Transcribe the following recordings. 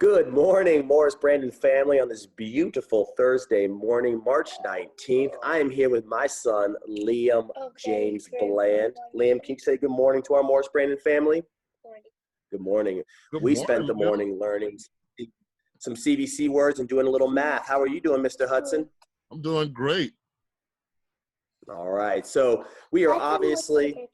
Good morning, Morris Brandon family, on this beautiful Thursday morning, March 19th. I am here with my son, Liam James Bland. Liam, can you say good morning to our Morris Brandon family? Good morning. Good We morning, spent the Leo. morning learning some CVC words and doing a little math. How are you doing, Mr. Hudson? I'm doing great. All right. So we are obviously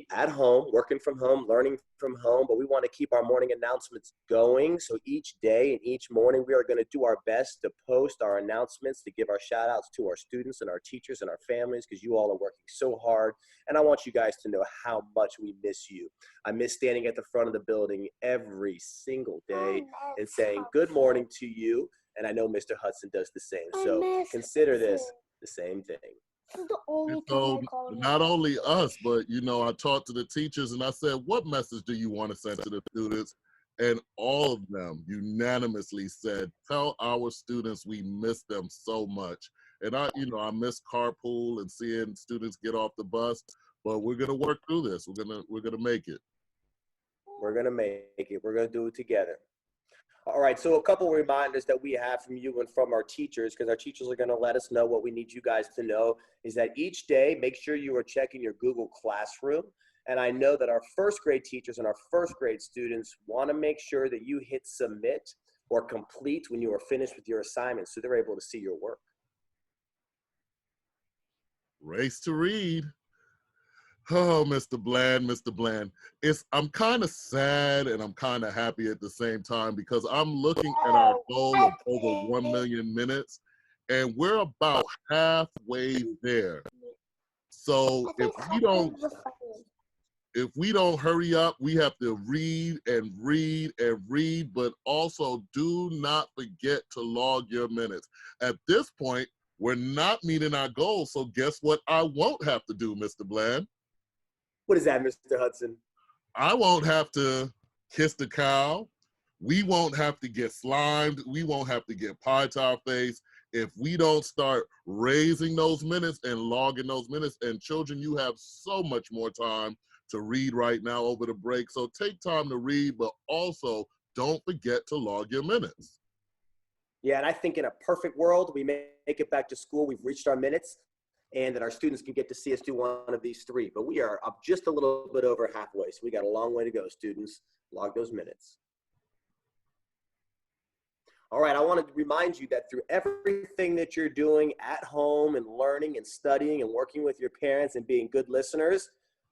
at home, working from home, learning from home, but we want to keep our morning announcements going. So each day and each morning, we are going to do our best to post our announcements, to give our shout outs to our students and our teachers and our families, because you all are working so hard. And I want you guys to know how much we miss you. I miss standing at the front of the building every single day and saying good morning to you. And I know Mr. Hudson does the same. So consider this the same thing. This is the only And time so I call him. not only us, but I talked to the teachers and I said, what message do you want to send to the students? And all of them unanimously said, tell our students we miss them so much. And I miss carpool and seeing students get off the bus, but we're gonna work through this. We're gonna make it. We're gonna make it. We're gonna do it together. All right, so a couple of reminders that we have from you and from our teachers, because our teachers are going to let us know what we need you guys to know, is that each day, make sure you are checking your Google Classroom. And I know that our first grade teachers and our first grade students want to make sure that you hit submit or complete when you are finished with your assignment, so they're able to see your work. Race to read. Oh, Mr. Bland, Mr. Bland. I'm kind of sad and I'm kind of happy at the same time because I'm looking at our goal of over 1 million minutes and we're about halfway there. So if we don't hurry up, we have to read and read and read, but also do not forget to log your minutes. At this point, we're not meeting our goal, so guess what I won't have to do, Mr. Bland? What is that, Mr. Hudson? I won't have to kiss the cow. We won't have to get slimed. We won't have to get pie to our face if we don't start raising those minutes and logging those minutes. And children, you have so much more time to read right now over the break. So take time to read, but also don't forget to log your minutes. Yeah, and I think in a perfect world, we make it back to school. We've reached our minutes, and that our students can get to see us do one of these three. But we are up just a little bit over halfway, so we got a long way to go, students. Log those minutes. All right, I want to remind you that through everything that you're doing at home and learning and studying and working with your parents and being good listeners,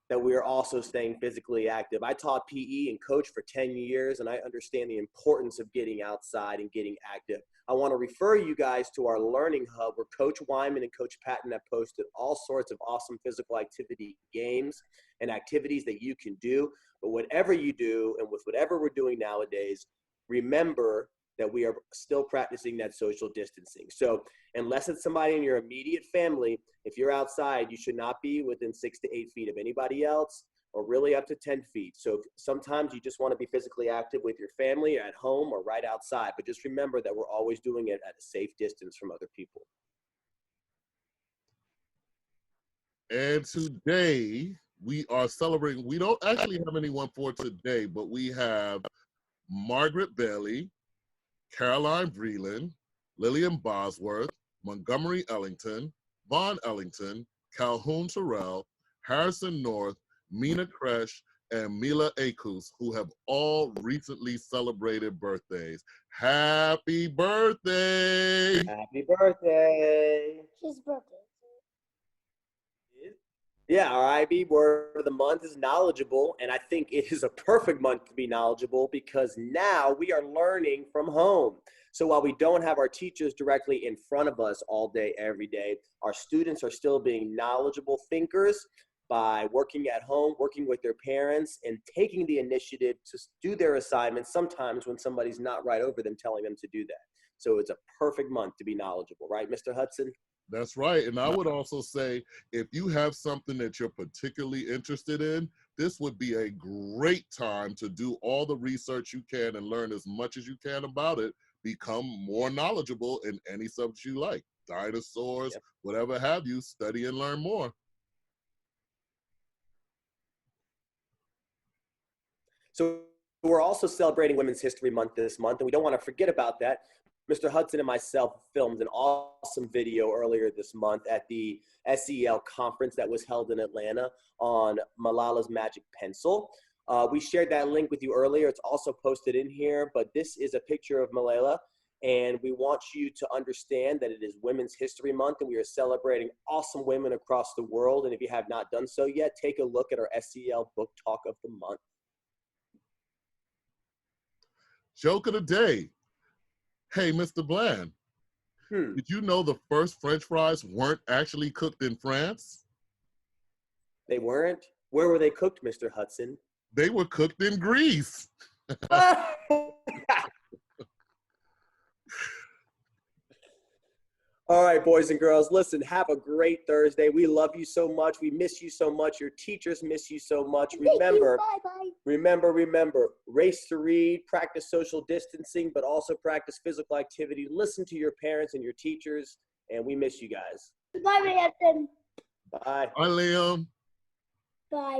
that we are also staying physically active. I taught PE and coached for 10 years, and I understand the importance of getting outside and getting active. I want to refer you guys to our Learning Hub, where Coach Wyman and Coach Patton have posted all sorts of awesome physical activity games and activities that you can do. But whatever you do, and with whatever we're doing nowadays, remember that we are still practicing that social distancing. So unless it's somebody in your immediate family, if you're outside, you should not be within 6 to 8 feet of anybody else, or really up to 10 feet. So sometimes you just want to be physically active with your family at home or right outside, but just remember that we're always doing it at a safe distance from other people. And today we are celebrating, we don't actually have anyone for today, but we have Margaret Bailey, Caroline Vreeland, Lillian Bosworth, Montgomery Ellington, Vaughn Ellington, Calhoun Terrell, Harrison North, Mina Kresh, and Mila Akus, who have all recently celebrated birthdays. Happy birthday! Happy birthday! His birthday. Yeah, our IB word of the month is knowledgeable, and I think it is a perfect month to be knowledgeable because now we are learning from home. So while we don't have our teachers directly in front of us all day, every day, our students are still being knowledgeable thinkers by working at home, working with their parents, and taking the initiative to do their assignments sometimes when somebody's not right over them telling them to do that. So it's a perfect month to be knowledgeable, right, Mr. Hudson? That's right. And I would also say, if you have something that you're particularly interested in, this would be a great time to do all the research you can and learn as much as you can about it. Become more knowledgeable in any subject you like. Dinosaurs, Yep. whatever have you, study and learn more. So we're also celebrating Women's History Month this month, and we don't want to forget about that. Mr. Hudson and myself filmed an awesome video earlier this month at the SEL conference that was held in Atlanta on Malala's Magic Pencil. We shared that link with you earlier. It's also posted in here, but this is a picture of Malala, and we want you to understand that it is Women's History Month, and we are celebrating awesome women across the world. And if you have not done so yet, take a look at our SEL Book Talk of the Month. Joke of the day. Hey, Mr. Bland, did you know the first French fries weren't actually cooked in France? They weren't? Where were they cooked, Mr. Hudson? They were cooked in Greece. All right, boys and girls, listen, have a great Thursday. We love you so much. We miss you so much. Your teachers miss you so much. Remember, remember, race to read, practice social distancing, but also practice physical activity. Listen to your parents and your teachers, and we miss you guys. Bye, Anthony. Bye. Bye, Liam. Bye.